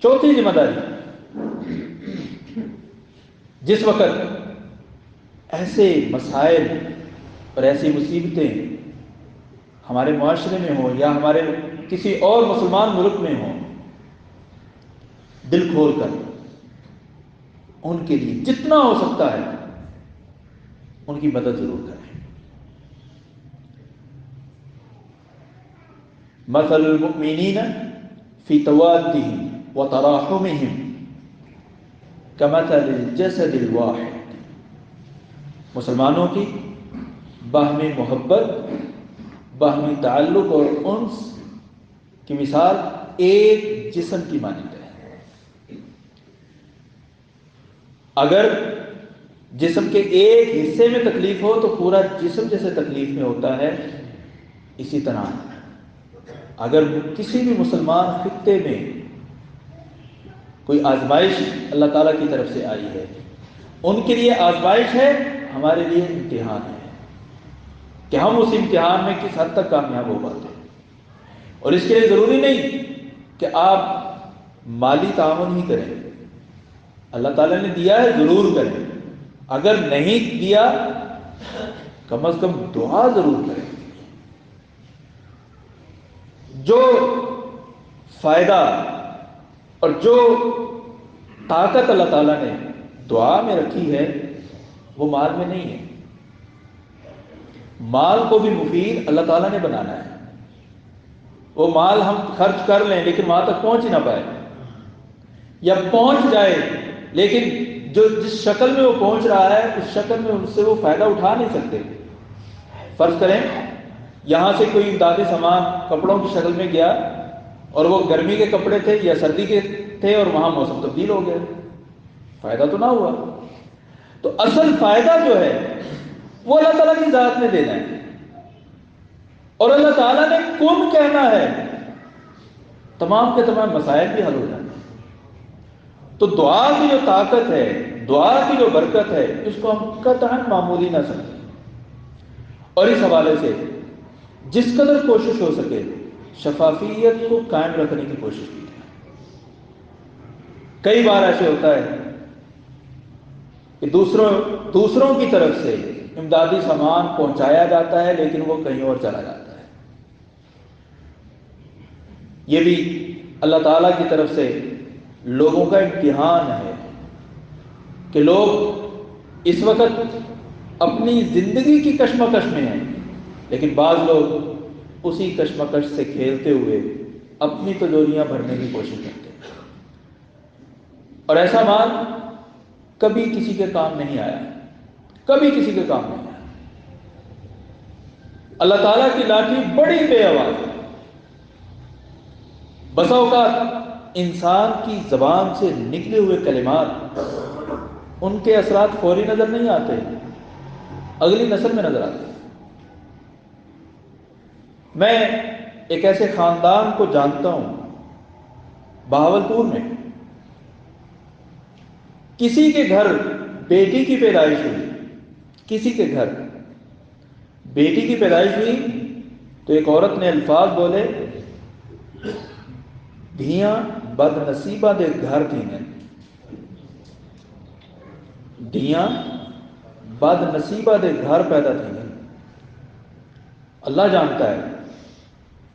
چوتھی ذمہ داری، جس وقت ایسے مسائل اور ایسی مصیبتیں ہمارے معاشرے میں ہوں یا ہمارے کسی اور مسلمان ملک میں ہوں، دل کھول کر ان کے لیے جتنا ہو سکتا ہے ان کی مدد ضرور کریں۔ مثل المؤمنین فی توادہم وتراحمہم کمثل الجسد الواحد، مسلمانوں کی باہمی محبت، باہمی تعلق اور انس کی مثال ایک جسم کی مانند ہے۔ اگر جسم کے ایک حصے میں تکلیف ہو تو پورا جسم جیسے تکلیف میں ہوتا ہے، اسی طرح اگر کسی بھی مسلمان خطے میں کوئی آزمائش اللہ تعالیٰ کی طرف سے آئی ہے، ان کے لیے آزمائش ہے، ہمارے لیے امتحان ہے کہ ہم اس امتحان میں کس حد تک کامیاب ہو پاتے ہیں۔ اور اس کے لیے ضروری نہیں کہ آپ مالی تعاون ہی کریں، اللہ تعالیٰ نے دیا ہے ضرور کریں، اگر نہیں دیا کم از کم دعا ضرور کریں۔ جو فائدہ اور جو طاقت اللہ تعالیٰ نے دعا میں رکھی ہے وہ مال میں نہیں ہے۔ مال کو بھی مفید اللہ تعالیٰ نے بنانا ہے۔ وہ مال ہم خرچ کر لیں لیکن وہاں تک پہنچ ہی نہ پائے، یا پہنچ جائے لیکن جس شکل میں وہ پہنچ رہا ہے اس شکل میں ان سے وہ فائدہ اٹھا نہیں سکتے۔ فرض کریں یہاں سے کوئی امدادی سامان کپڑوں کی شکل میں گیا اور وہ گرمی کے کپڑے تھے یا سردی کے تھے اور وہاں موسم تبدیل ہو گیا، فائدہ تو نہ ہوا۔ تو اصل فائدہ جو ہے وہ اللہ تعالیٰ کی ذات نے دینا ہے، اور اللہ تعالیٰ نے کن کہنا ہے، تمام کے تمام مسائل بھی حل ہو جاتے ہیں۔ تو دعا کی جو طاقت ہے، دعا کی جو برکت ہے، اس کو ہم قطعاً معمولی نہ سمجھیں، اور اس حوالے سے جس قدر کوشش ہو سکے شفافیت کو قائم رکھنے کی کوشش کی جائے۔ کئی بار ایسے ہوتا ہے کہ دوسروں کی طرف سے امدادی سامان پہنچایا جاتا ہے لیکن وہ کہیں اور چلا جاتا ہے۔ یہ بھی اللہ تعالیٰ کی طرف سے لوگوں کا امتحان ہے کہ لوگ اس وقت اپنی زندگی کی کشمکش میں ہیں، لیکن بعض لوگ اسی کشمکش سے کھیلتے ہوئے اپنی تجوریاں بھرنے کی کوشش کرتے ہیں، اور ایسا مال کبھی کسی کے کام نہیں آیا، کبھی کسی کے کام نہیں آیا۔ اللہ تعالیٰ کی لاٹھی بڑی بے آواز ہے، بسا اوقات انسان کی زبان سے نکلے ہوئے کلمات ان کے اثرات فوری نظر نہیں آتے، اگلی نسل میں نظر آتے ہیں۔ میں ایک ایسے خاندان کو جانتا ہوں بہاولپور میں، کسی کے گھر بیٹی کی پیدائش ہوئی، کسی کے گھر بیٹی کی پیدائش ہوئی تو ایک عورت نے الفاظ بولے، دھیاں بد نصیبہ دے گھر تھیں، دھیاں بد نصیبہ دے گھر پیدا تھیں۔ اللہ جانتا ہے،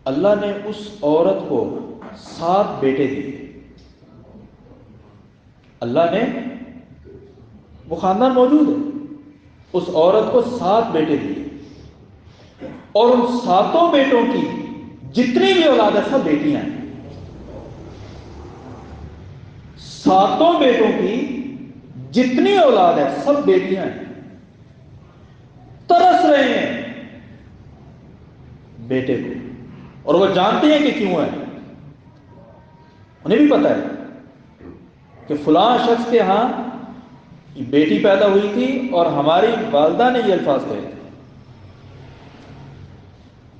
اللہ نے اس عورت کو 7 بیٹے دیے، اللہ نے، وہ خاندان موجود ہے، اس عورت کو 7 بیٹے دیے، اور ان 7 بیٹوں کی جتنی بھی اولاد ہے سب بیٹیاں ہیں۔ 7 بیٹوں کی جتنی اولاد ہے سب بیٹیاں ہیں، ترس رہے ہیں بیٹے کو، اور وہ جانتے ہیں کہ کیوں ہے، انہیں بھی پتا ہے کہ فلاں شخص کے ہاں بیٹی پیدا ہوئی تھی اور ہماری والدہ نے یہ الفاظ کہے تھے۔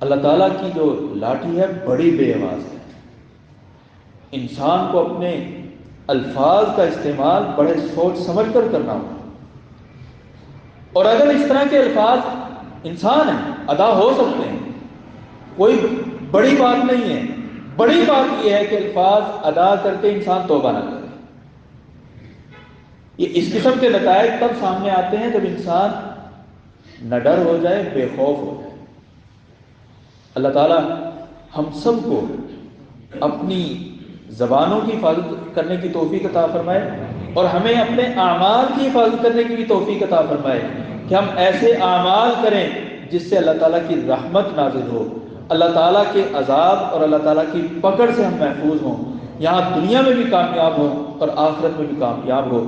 اللہ تعالیٰ کی جو لاٹھی ہے بڑی بے آواز ہے، انسان کو اپنے الفاظ کا استعمال بڑے سوچ سمجھ کر کرنا ہوگا، اور اگر اس طرح کے الفاظ انسان ہیں ادا ہو سکتے ہیں، کوئی بڑی بات نہیں ہے، بڑی بات یہ ہے کہ الفاظ ادا کر کے انسان توبہ نہ کرے۔ یہ اس قسم کے نتائج تب سامنے آتے ہیں جب انسان نہ ڈر ہو جائے، بے خوف ہو جائے۔ اللہ تعالیٰ ہم سب کو اپنی زبانوں کی حفاظت کرنے کی توفیق عطا فرمائے، اور ہمیں اپنے اعمال کی حفاظت کرنے کی بھی توفیق عطا فرمائے کہ ہم ایسے اعمال کریں جس سے اللہ تعالیٰ کی رحمت نازل ہو، اللہ تعالیٰ کے عذاب اور اللہ تعالیٰ کی پکڑ سے ہم محفوظ ہوں، یہاں دنیا میں بھی کامیاب ہوں اور آخرت میں بھی کامیاب ہو۔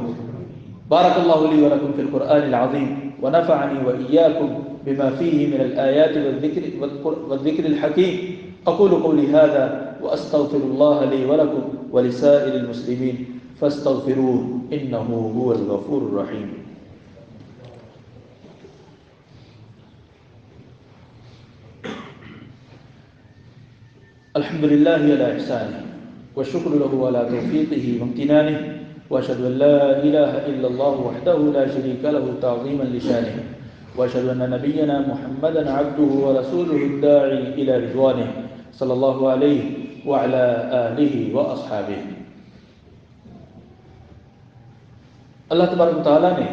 بارک اللہ لی ولکم فی القرآن العظیم ونفعنی وإیاکم بما فیہ من الآیات والذکر الحکیم۔ اقول قولی ھذا واستغفر اللہ لی ولکم ولسائر المسلمین فاستغفروه انه هو الغفور الرحیم۔ الحمد للہ علی احسانہ والشکر له على توفیقہ وامتنانہ، واشهد ان لا الہ الا اللہ وحدہ لا شریک له تعظیما لشانہ، واشهد ان نبینا محمدا عبدہ ورسولہ الداعی الى رضوانہ صلی اللہ علیہ وعلى آلہ واصحابہ۔ اللہ تبارک و تعالیٰ نے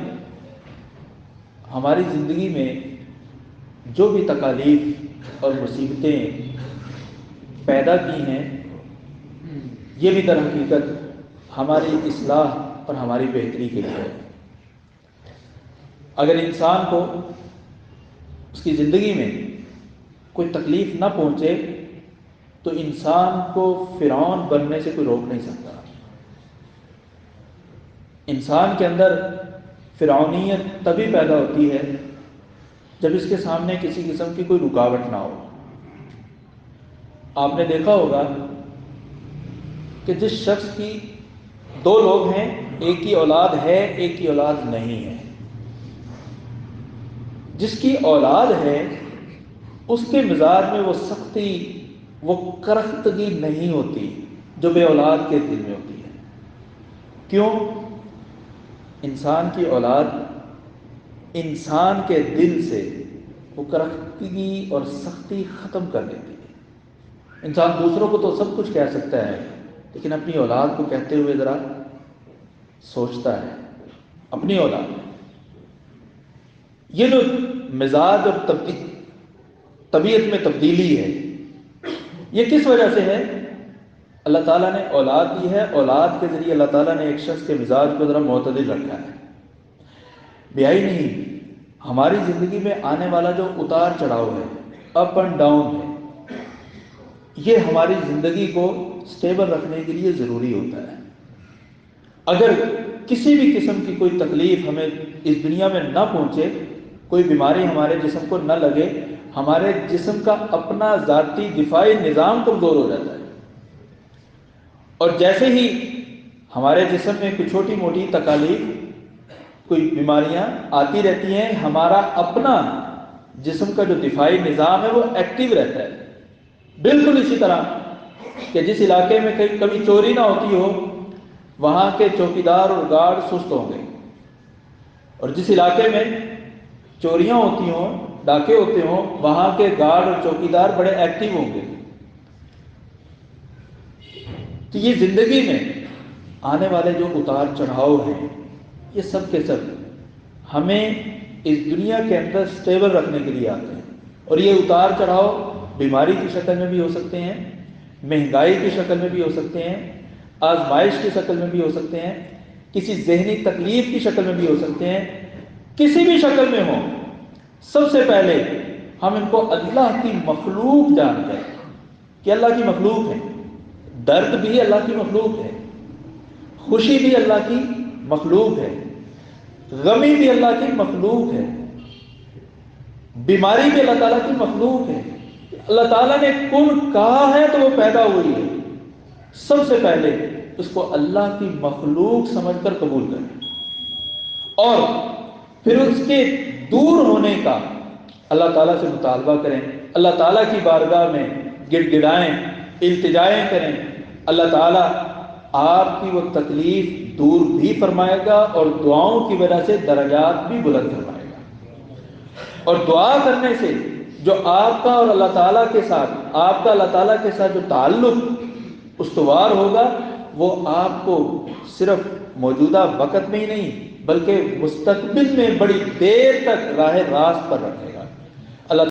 ہماری زندگی میں جو بھی تکالیف اور مصیبتیں پیدا کی ہیں، یہ بھی در حقیقت ہماری اصلاح اور ہماری بہتری کے لیے ہے۔ اگر انسان کو اس کی زندگی میں کوئی تکلیف نہ پہنچے تو انسان کو فرعون بننے سے کوئی روک نہیں سکتا۔ انسان کے اندر فرعونیت تبھی پیدا ہوتی ہے جب اس کے سامنے کسی قسم کی کوئی رکاوٹ نہ ہو۔ آپ نے دیکھا ہوگا کہ جس شخص کی دو لوگ ہیں، ایک کی اولاد ہے ایک کی اولاد نہیں ہے، جس کی اولاد ہے اس کے مزاج میں وہ سختی، وہ کرختگی نہیں ہوتی جو بے اولاد کے دل میں ہوتی ہے۔ کیوں؟ انسان کی اولاد انسان کے دل سے وہ کرختگی اور سختی ختم کر دیتی ہے۔ انسان دوسروں کو تو سب کچھ کہہ سکتا ہے، لیکن اپنی اولاد کو کہتے ہوئے ذرا سوچتا ہے۔ اپنی اولاد یہ جو مزاج اور طبیعت میں تبدیلی ہے، یہ کس وجہ سے ہے؟ اللہ تعالیٰ نے اولاد دی ہے، اولاد کے ذریعے اللہ تعالیٰ نے ایک شخص کے مزاج کو ذرا معتدل رکھا ہے۔ بیائی نہیں، ہماری زندگی میں آنے والا جو اتار چڑھاؤ ہے، اپ اینڈ ڈاؤن ہے، یہ ہماری زندگی کو سٹیبل رکھنے کے لیے ضروری ہوتا ہے۔ اگر کسی بھی قسم کی کوئی تکلیف ہمیں اس دنیا میں نہ پہنچے، کوئی بیماری ہمارے جسم کو نہ لگے، ہمارے جسم کا اپنا ذاتی دفاعی نظام کمزور ہو جاتا ہے، اور جیسے ہی ہمارے جسم میں کوئی چھوٹی موٹی تکالیف، کوئی بیماریاں آتی رہتی ہیں، ہمارا اپنا جسم کا جو دفاعی نظام ہے وہ ایکٹیو رہتا ہے۔ بالکل اسی طرح کہ جس علاقے میں کبھی چوری نہ ہوتی ہو، وہاں کے چوکیدار اور گارڈ سست ہوں گے، اور جس علاقے میں چوریاں ہوتی ہوں، ڈاکے ہوتے ہوں، وہاں کے گارڈ اور چوکیدار بڑے ایکٹیو ہوں گے۔ تو یہ زندگی میں آنے والے جو اتار چڑھاؤ ہیں، یہ سب کے سب ہمیں اس دنیا کے اندر سٹیبل رکھنے کے لیے آتے ہیں، اور یہ اتار چڑھاؤ بیماری کی شکل میں بھی ہو سکتے ہیں، مہنگائی کی شکل میں بھی ہو سکتے ہیں، آزمائش کی شکل میں بھی ہو سکتے ہیں، کسی ذہنی تکلیف کی شکل میں بھی ہو سکتے ہیں، کسی بھی شکل میں ہو۔ سب سے پہلے ہم ان کو اللہ کی مخلوق جانتے ہیں کہ اللہ کی مخلوق ہے۔ درد بھی اللہ کی مخلوق ہے، خوشی بھی اللہ کی مخلوق ہے، غمی بھی اللہ کی مخلوق ہے، بیماری بھی اللہ تعالیٰ کی مخلوق ہے۔ اللہ تعالیٰ نے کن کہا ہے تو وہ پیدا ہوئی ہے۔ سب سے پہلے اس کو اللہ کی مخلوق سمجھ کر قبول کریں، اور پھر اس کے دور ہونے کا اللہ تعالیٰ سے مطالبہ کریں، اللہ تعالیٰ کی بارگاہ میں گڑ گڑائیں، التجائیں کریں۔ اللہ تعالیٰ آپ کی وہ تکلیف دور بھی فرمائے گا، اور دعاؤں کی وجہ سے درجات بھی بلند فرمائے گا۔ اور دعا کرنے سے جو آپ کا اور اللہ تعالیٰ کے ساتھ، آپ کا اللہ تعالیٰ کے ساتھ جو تعلق استوار ہوگا، وہ آپ کو صرف موجودہ وقت میں ہی نہیں بلکہ مستقبل میں بڑی دیر تک راہ راست پر رکھے گا۔